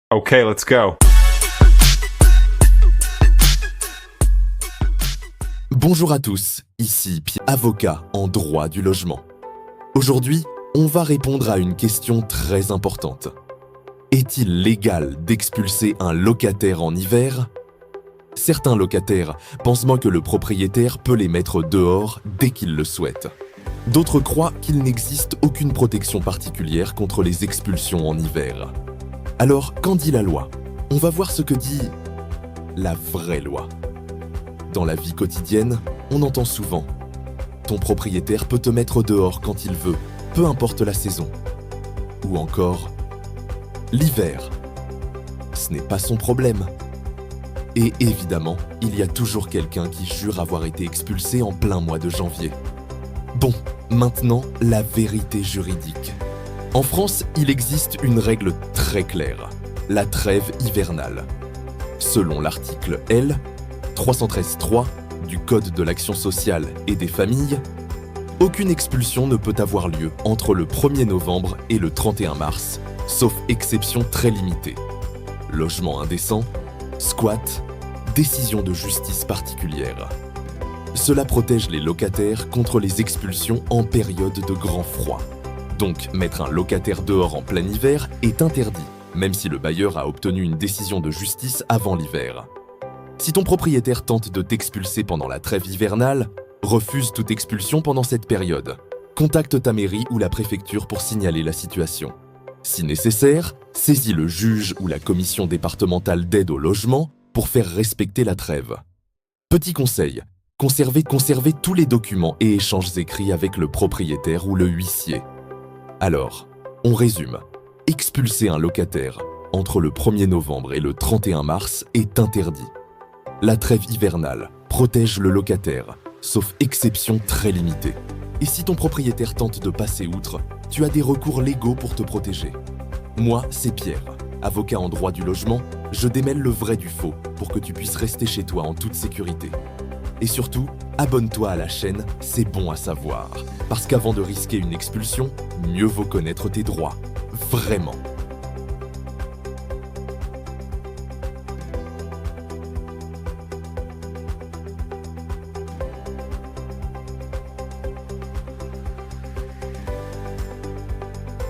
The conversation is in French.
Okay, let's go. Bonjour à tous, ici Pierre, avocat en droit du logement. Aujourd'hui, on va répondre à une question très importante. Est-il légal d'expulser un locataire en hiver ? Certains locataires pensent moins que le propriétaire peut les mettre dehors dès qu'il le souhaite. D'autres croient qu'il n'existe aucune protection particulière contre les expulsions en hiver. Alors, qu'en dit la loi ? On va voir ce que dit la vraie loi. Dans la vie quotidienne, on entend souvent « Ton propriétaire peut te mettre dehors quand il veut, peu importe la saison. » Ou encore « L'hiver, ce n'est pas son problème. » Et évidemment, il y a toujours quelqu'un qui jure avoir été expulsé en plein mois de janvier. Bon, maintenant, la vérité juridique. En France, il existe une règle très claire, la trêve hivernale. Selon l'article L. 313.3 du Code de l'action sociale et des familles, aucune expulsion ne peut avoir lieu entre le 1er novembre et le 31 mars, sauf exception très limitée. Logement indécent, squat, décision de justice particulière. Cela protège les locataires contre les expulsions en période de grand froid. Donc, mettre un locataire dehors en plein hiver est interdit, même si le bailleur a obtenu une décision de justice avant l'hiver. Si ton propriétaire tente de t'expulser pendant la trêve hivernale, refuse toute expulsion pendant cette période. Contacte ta mairie ou la préfecture pour signaler la situation. Si nécessaire, saisis le juge ou la commission départementale d'aide au logement pour faire respecter la trêve. Petit conseil, conservez tous les documents et échanges écrits avec le propriétaire ou le huissier. Alors, on résume. Expulser un locataire entre le 1er novembre et le 31 mars est interdit. La trêve hivernale protège le locataire, sauf exception très limitée. Et si ton propriétaire tente de passer outre, tu as des recours légaux pour te protéger. Moi, c'est Pierre, avocat en droit du logement, je démêle le vrai du faux pour que tu puisses rester chez toi en toute sécurité. Et surtout, abonne-toi à la chaîne, c'est bon à savoir. Parce qu'avant de risquer une expulsion, mieux vaut connaître tes droits. Vraiment.